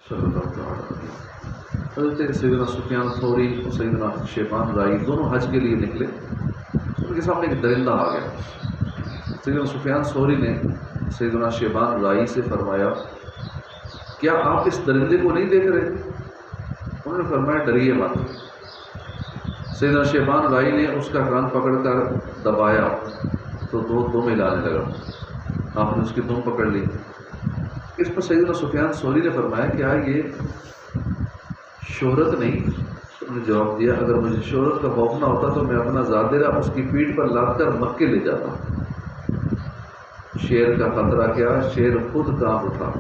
صلی اللہ تعالیٰ علیہ وسلم۔ حضرت سیدنا سفیان ثوری اور سیدنا شیبان رائی دونوں حج کے لیے نکلے، ان کے سامنے ایک درندہ آ گیا۔ سیدنا سفیان ثوری نے سیدنا شیبان رائی سے فرمایا کیا آپ اس درندے کو نہیں دیکھ رہے؟ انہوں نے فرمایا ڈریے مت۔ سیدنا شیبان رائی نے اس کا کان پکڑ کر دبایا تو دم ہلانے لگا، آپ نے اس کی دم پکڑ لی۔ اس پر سیدنا سفیان ثوری نے فرمایا کیا یہ شہرت نہیں؟ انہوں نے جواب دیا اگر مجھے شہرت کا خوف نہ ہوتا تو میں اپنا زادرہ اس کی پیٹھ پر لاد کر مکے لے جاتا۔ شیر کا خطرہ کیا، شیر خود کانپ اٹھا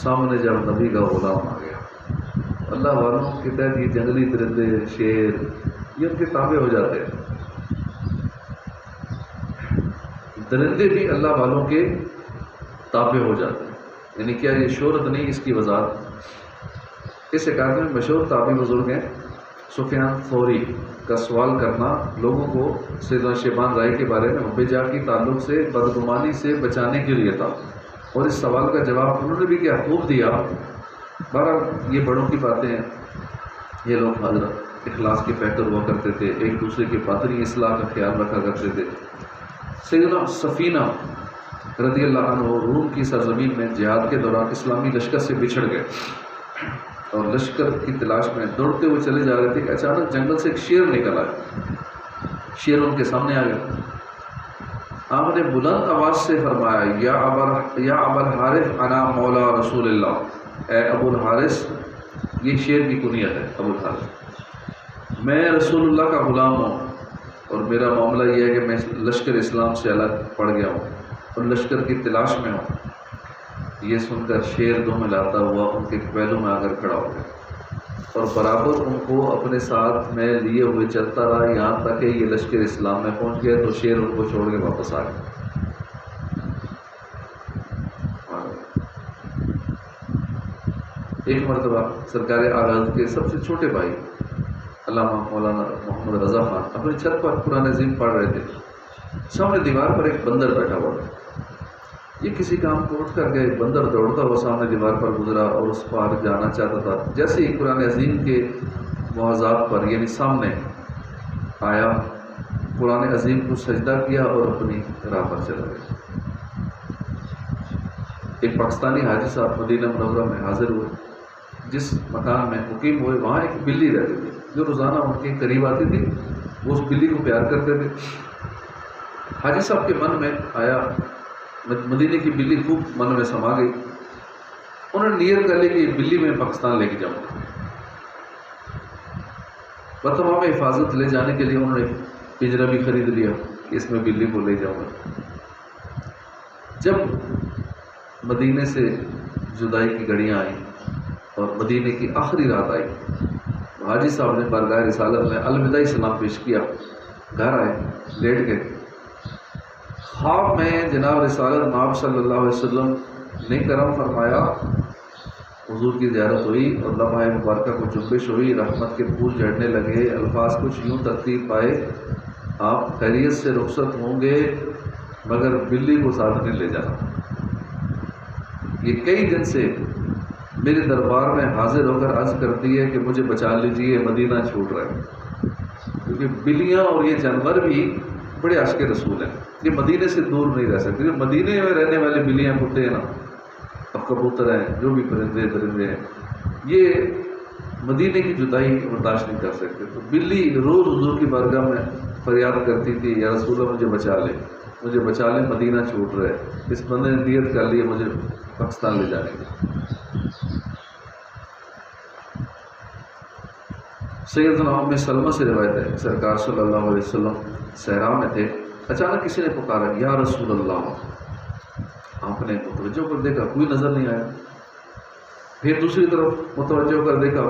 سامنے جب نبی کا غلام آ گیا۔ اللہ والوں کے تحت یہ جنگلی درندے شیر یہ ان کے تابع ہو جاتے ہیں۔ درندے بھی اللہ والوں کے تابع ہو جاتے ہیں، یعنی کیا یہ شہرت نہیں، اس کی وضاحت اس حکایت میں مشہور تابعی بزرگ ہیں سفیان ثوری کا سوال کرنا لوگوں کو سیدنا شیبان رائی کے بارے میں حب جاہ کی تعلق سے بدگمانی سے بچانے کے لیے تھا، اور اس سوال کا جواب انہوں نے بھی کیا خوب دیا۔ بہرحال یہ بڑوں کی باتیں ہیں، یہ لوگ حضرت اخلاص کے پیکر ہوا کرتے تھے، ایک دوسرے کے باطنی اصلاح کا خیال رکھا کرتے تھے۔ سیدنا سفینہ رضی اللہ عنہ روم کی سرزمین میں جہاد کے دوران اسلامی لشکر سے بچھڑ گئے اور لشکر کی تلاش میں دوڑتے ہوئے چلے جا رہے تھے کہ اچانک جنگل سے ایک شیر نکل آیا۔ شیر ان کے سامنے آ گیا، آپ نے بلند آواز سے فرمایا یا ابا الحارث انا مولا رسول اللہ، اے ابو الحارث، یہ شیر کی کنیت ہے ابو الحارث، میں رسول اللہ کا غلام ہوں اور میرا معاملہ یہ ہے کہ میں لشکر اسلام سے الگ پڑ گیا ہوں اور لشکر کی تلاش میں ہوں۔ یہ سن کر شیر دم ہلاتا ہوا ان کے پہلو میں آ کر کھڑا ہو گیا اور برابر ان کو اپنے ساتھ میں لیے ہوئے چلتا رہا یہاں تک کہ یہ لشکر اسلام میں پہنچ گئے تو شیر ان کو چھوڑ کے واپس آ گیا۔ ایک مرتبہ سرکار اعلیٰ کے سب سے چھوٹے بھائی علامہ مولانا محمد رضا خان اپنی چھت پر قرآن عظیم پڑھ رہے تھے، سامنے دیوار پر ایک بندر بیٹھا ہوا تھا۔ یہ کسی کام کو اٹھ کر گئے، بندر دوڑتا ہوا سامنے دیوار پر گزرا اور اس پار جانا چاہتا تھا۔ جیسے ہی قرآن عظیم کے موضوعات پر یعنی سامنے آیا، قرآن عظیم کو سجدہ کیا اور اپنی راہ پر چلا گیا۔ ایک پاکستانی حاجی صاحب مدینہ منورہ میں حاضر ہوئے، جس مکان میں مقیم ہوئے وہاں ایک بلی رہتی تھی جو روزانہ ان کے قریب آتی تھی، وہ اس بلی کو پیار کرتے تھے۔ حاجی صاحب کے من میں آیا، مدینے کی بلی خوب من میں سما گئی، انہوں نے نیت کر لی کہ یہ بلی میں پاکستان لے کے جاؤں گا۔ بتمام حفاظت لے جانے کے لیے انہوں نے پنجرا بھی خرید لیا کہ اس میں بلی کو لے جاؤں گا۔ جب مدینے سے جدائی کی گھڑیاں آئیں اور مدینے کی آخری رات آئی، حاجی صاحب نے بارگاہ رسالت میں الوداعی سلام پیش کیا، گھر آئے، لیٹ گئے۔ خواب میں جناب رسالت مآب صلی اللہ علیہ وسلم نے کرم فرمایا، حضور کی زیارت ہوئی اور لمحہ مبارکہ کو جنبش ہوئی، رحمت کے پھول جھڑنے لگے، الفاظ کچھ یوں ترتیب پائے، آپ خیریت سے رخصت ہوں گے مگر بلی کو ساتھ نہیں لے جانا۔ یہ کئی دن سے میرے دربار میں حاضر ہو کر عرض کرتی ہے کہ مجھے بچا لیجیے، مدینہ چھوٹ رہا ہے، کیونکہ بلیاں اور یہ جانور بھی بڑے عاشق رسول ہیں، یہ مدینے سے دور نہیں رہ سکتے۔ مدینے میں رہنے والے بلیاں کتے ہیں نا، اب کبوتر ہیں، جو بھی پرندے درندے ہیں، یہ مدینے کی جدائی برداشت نہیں کر سکتے۔ تو بلی روز حضور کی بارگاہ میں فریاد کرتی تھی، یا رسول اللہ مجھے بچا لے، مجھے بچا لے، مدینہ چھوٹ رہے۔ اس بندے نے نیت کر لی مجھے پاکستان لے جانے کی۔ سیدنا ام سلمہ سے روایت ہے، سرکار صلی اللہ علیہ وسلم صحرا میں تھے، اچانک کسی نے پکارا یا رسول اللہ، آپ نے متوجہ کر دیکھا کوئی نظر نہیں آیا، پھر دوسری طرف متوجہ کر دیکھا،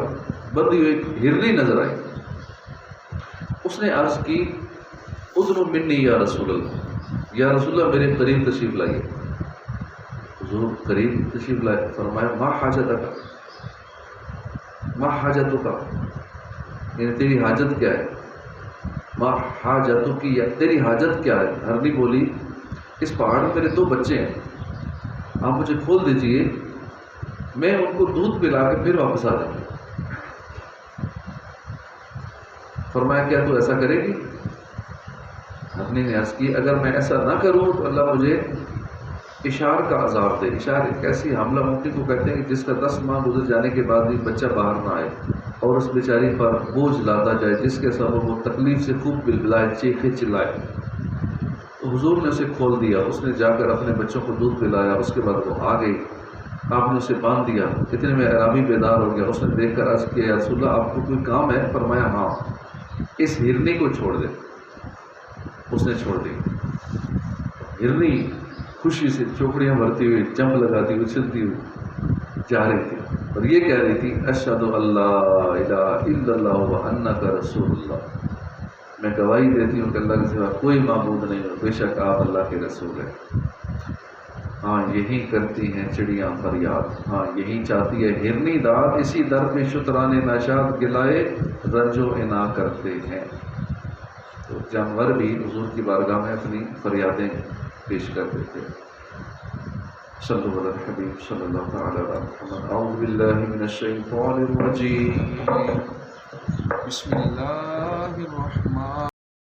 بندی ہوئی ہرنی نظر آئی۔ اس نے عرض کی اذن منی یا رسول اللہ، یا رسول اللہ میرے قریب تشریف لائیے۔ حضور قریب تشریف لائے، فرمایا ما حاجتک، ما حاجتک، یعنی تیری حاجت کیا ہے؟ ما حاجتک، یا تیری حاجت کیا ہے؟ ہرنی بولی اس پہاڑ میں میرے 2 بچے ہیں، آپ مجھے کھول دیجئے، میں ان کو دودھ پلا کے پھر واپس آ جاؤں گا۔ فرمایا کیا تو ایسا کرے گی؟ اپنی نے عرض کی اگر میں ایسا نہ کروں تو اللہ مجھے اشار کا عذاب دے۔ اشار ایک ایسی حاملہ ممکن کو کہتے ہیں کہ جس کا 10 ماہ گزر جانے کے بعد بھی بچہ باہر نہ آئے اور اس بیچاری پر بوجھ لادا جائے جس کے سبب وہ تکلیف سے خوب بلبلائے، چیخے چلائے۔ تو حضور نے اسے کھول دیا، اس نے جا کر اپنے بچوں کو دودھ پلایا، اس کے بعد وہ آ گئی، آپ نے اسے باندھ دیا۔ اتنے میں اعرابی بیدار ہو گیا، اس نے دیکھ کر عرض کیا یا رسول اللہ آپ کو کوئی کام ہے؟ فرمایا ہاں، اس ہرنی کو چھوڑ دے۔ اس نے چھوڑ دی۔ ہرنی خوشی سے چوکڑیاں بھرتی ہوئی، جمپ لگاتی ہوئی، اچھلتی ہوئی جا رہی تھی اور یہ کہہ رہی تھی اشہد ان لا الہ الا اللہ وانک رسول اللہ، میں گواہی دیتی ہوں کہ اللہ کے سوا کوئی معبود نہیں، بے شک آپ اللہ کے رسول ہیں۔ ہاں یہی کرتی ہیں چڑیاں فریاد، ہاں یہی چاہتی ہے ہرنی داد، اسی در پہ شتران ناشاد گلائے رنج و عنا کرتے ہیں۔ تو جانور بھی حضور کی بارگاہ میں اپنی فریادیں پیش کر دیتے ہیں۔ صلو علی الحبیب صلی اللہ تعالی علی محمد۔ اعوذ باللہ من الشیطان الرجیم، بسم اللہ الرحمن